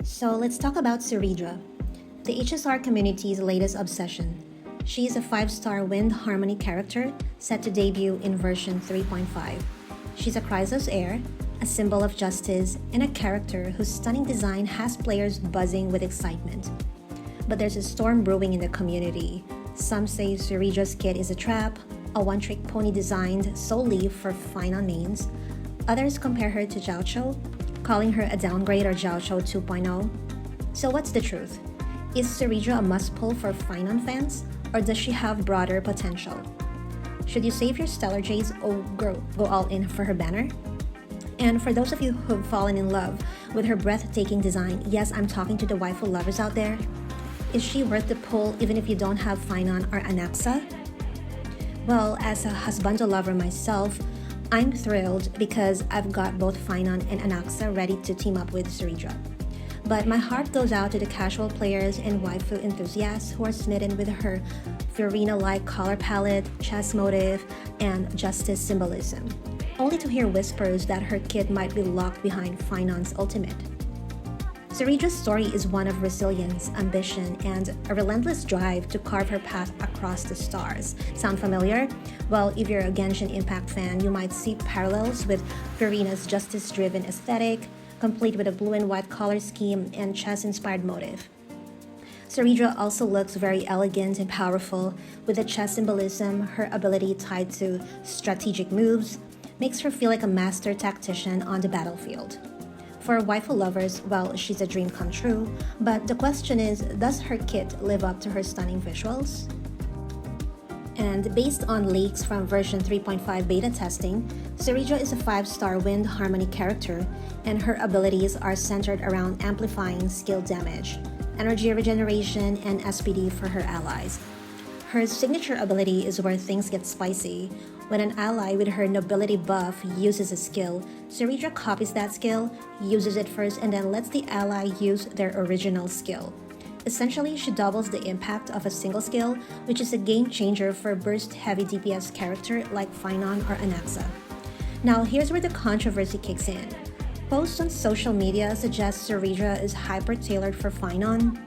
So let's talk about Cerydra, the HSR community's latest obsession. She is a 5-star wind harmony character set to debut in version 3.5. She's a Chrysos heir, a symbol of justice, and a character whose stunning design has players buzzing with excitement. But there's a storm brewing in the community. Some say Cerydra's kit is a trap, a one-trick pony designed solely for Phainon mains. Others compare her to Gacha, calling her a downgrade or Gacha 2.0. So what's the truth? Is Cerydra a must-pull for Phainon fans, or does she have broader potential? Should you save your Stellar Jades or go all in for her banner? And for those of you who've fallen in love with her breathtaking design, yes, I'm talking to the waifu lovers out there. Is she worth the pull even if you don't have Phainon or Anaxa? Well, as a husbando lover myself, I'm thrilled because I've got both Phainon and Anaxa ready to team up with Cerydra. But my heart goes out to the casual players and waifu enthusiasts who are smitten with her Fiorina-like color palette, chess motif, and justice symbolism, only to hear whispers that her kit might be locked behind Phainon's ultimate. Cerydra's story is one of resilience, ambition, and a relentless drive to carve her path across the stars. Sound familiar? Well, if you're a Genshin Impact fan, you might see parallels with Fiorina's justice-driven aesthetic, complete with a blue and white color scheme and chess-inspired motif. Cerydra also looks very elegant and powerful, with the chess symbolism, her ability tied to strategic moves, makes her feel like a master tactician on the battlefield. For waifu lovers, well, she's a dream come true, but the question is, does her kit live up to her stunning visuals? And based on leaks from version 3.5 beta testing, Cerydra is a 5-star wind harmony character, and her abilities are centered around amplifying skill damage, energy regeneration, and SPD for her allies. Her signature ability is where things get spicy. When an ally with her nobility buff uses a skill, Cerydra copies that skill, uses it first, and then lets the ally use their original skill. Essentially, she doubles the impact of a single skill, which is a game changer for a burst-heavy DPS character like Phainon or Anaxa. Now, here's where the controversy kicks in. Posts on social media suggest Cerydra is hyper-tailored for Phainon.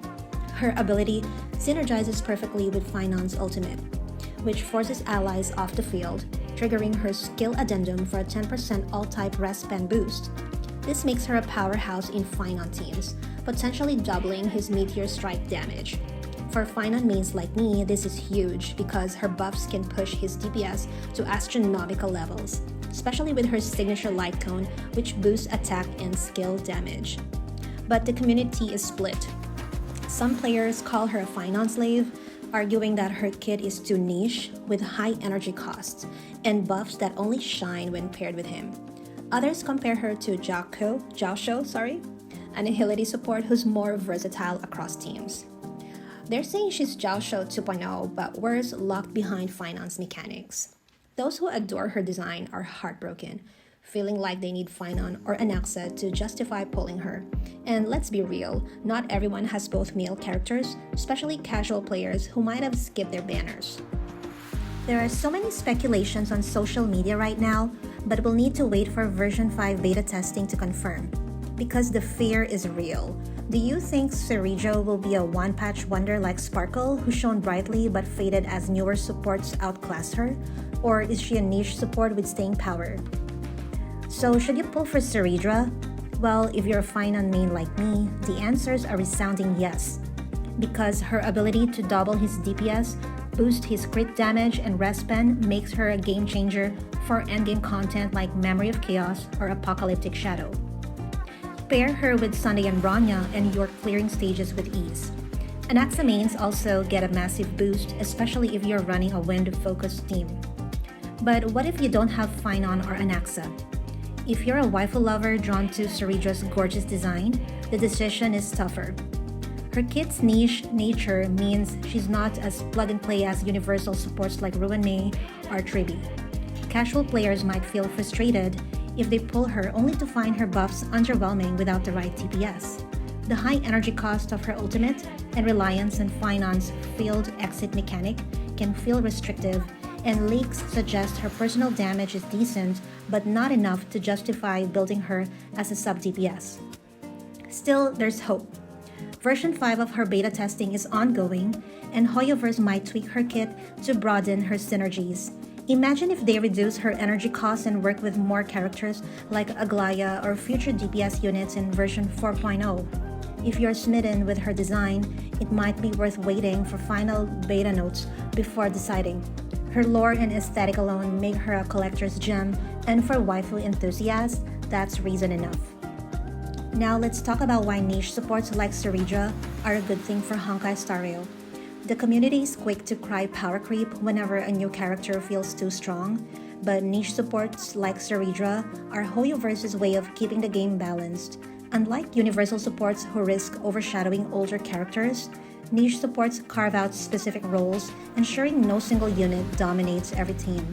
Her ability synergizes perfectly with Phainon's ultimate, which forces allies off the field, triggering her skill addendum for a 10% all-type respan boost. This makes her a powerhouse in Phainon teams, potentially doubling his Meteor Strike damage. For Phainon mains like me, this is huge because her buffs can push his DPS to astronomical levels, especially with her signature light cone, which boosts attack and skill damage. But the community is split. Some players call her a Phainon slave, arguing that her kit is too niche with high energy costs and buffs that only shine when paired with him. Others compare her to Gacha, an agility support who's more versatile across teams. They're saying she's Gacha 2.0, but worse, locked behind Phainon's mechanics. Those who adore her design are heartbroken, feeling like they need Phainon or Anaxa to justify pulling her. And let's be real, not everyone has both male characters, especially casual players who might have skipped their banners. There are so many speculations on social media right now, but we'll need to wait for version 5 beta testing to confirm, because the fear is real. Do you think Cerydra will be a one-patch wonder like Sparkle, who shone brightly but faded as newer supports outclassed her? Or is she a niche support with staying power? So should you pull for Cerydra? Well, if you're a Phainon main like me, the answer's a resounding yes, because her ability to double his DPS, boost his crit damage, and respan makes her a game changer for endgame content like Memory of Chaos or Apocalyptic Shadow. Pair her with Sunday and Bronya and you're clearing stages with ease. Anaxa mains also get a massive boost, especially if you're running a wind-focused team. But what if you don't have Phainon or Anaxa? If you're a waifu lover drawn to Cerydra's gorgeous design, the decision is tougher. Her kit's niche nature means she's not as plug-and-play as universal supports like Ruin Mei or Tribi. Casual players might feel frustrated if they pull her only to find her buffs underwhelming without the right DPS. The high energy cost of her ultimate and reliance on Phainon's field exit mechanic can feel restrictive, and leaks suggest her personal damage is decent but not enough to justify building her as a sub-DPS. Still, there's hope. Version 5 of her beta testing is ongoing, and Hoyoverse might tweak her kit to broaden her synergies. Imagine if they reduce her energy costs and work with more characters like Aglaya or future DPS units in version 4.0. If you're smitten with her design, it might be worth waiting for final beta notes before deciding. Her lore and aesthetic alone make her a collector's gem, and for waifu enthusiasts, that's reason enough. Now let's talk about why niche supports like Cerydra are a good thing for Honkai Star Rail. The community is quick to cry power creep whenever a new character feels too strong, but niche supports like Cerydra are Hoyoverse's way of keeping the game balanced. Unlike universal supports who risk overshadowing older characters, niche supports carve out specific roles, ensuring no single unit dominates every team.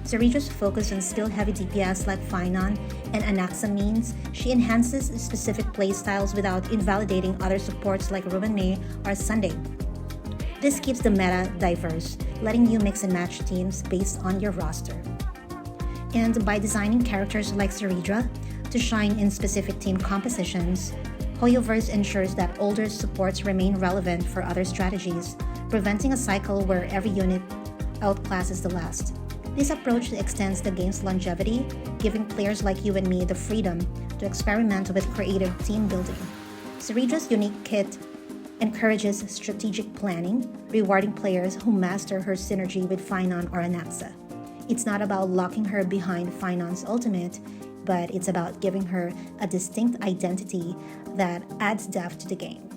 Cerydra's focus on skill-heavy DPS like Phainon and Anaxa means she enhances specific playstyles without invalidating other supports like Ruben May or Sunday. This keeps the meta diverse, letting you mix and match teams based on your roster. And by designing characters like Cerydra to shine in specific team compositions, Hoyoverse ensures that older supports remain relevant for other strategies, preventing a cycle where every unit outclasses the last. This approach extends the game's longevity, giving players like you and me the freedom to experiment with creative team building. Cerydra's unique kit encourages strategic planning, rewarding players who master her synergy with Phainon or Anaxa. It's not about locking her behind Phainon's ultimate, but it's about giving her a distinct identity that adds depth to the game.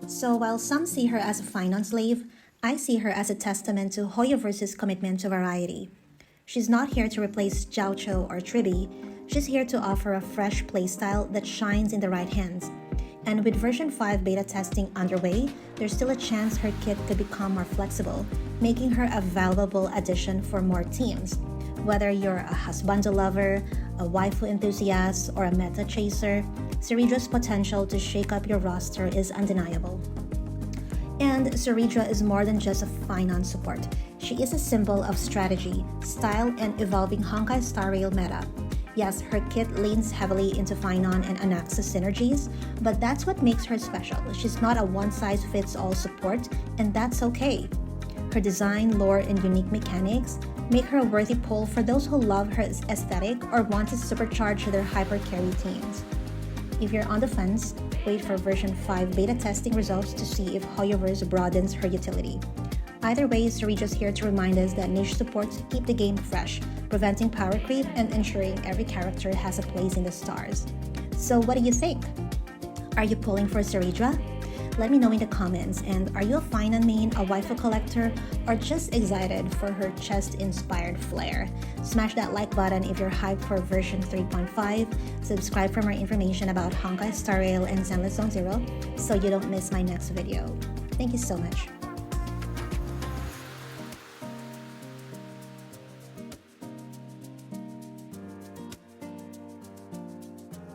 So while some see her as a Phainon slave, I see her as a testament to Hoyoverse's commitment to variety. She's not here to replace Jiaocho or Tribi, she's here to offer a fresh playstyle that shines in the right hands. And with version 5 beta testing underway, there's still a chance her kit could become more flexible, making her a valuable addition for more teams. Whether you're a husbando lover, a waifu enthusiast, or a meta chaser, Cerydra's potential to shake up your roster is undeniable. And Cerydra is more than just a Phainon support. She is a symbol of strategy, style, and evolving Honkai Star Rail meta. Yes, her kit leans heavily into Phainon and Anaxa synergies, but that's what makes her special. She's not a one-size-fits-all support, and that's okay. Her design, lore, and unique mechanics make her a worthy pull for those who love her aesthetic or want to supercharge their hyper-carry teams. If you're on the fence, wait for version 5 beta testing results to see if Hoyoverse broadens her utility. Either way, Cerydra's here to remind us that niche supports keep the game fresh, preventing power creep and ensuring every character has a place in the stars. So what do you think? Are you pulling for Cerydra? Let me know in the comments, and are you a Phainon main, a waifu collector, or just excited for her chest-inspired flair? Smash that like button if you're hyped for version 3.5, subscribe for more information about Honkai Star Rail and Zenless Zone Zero so you don't miss my next video. Thank you so much.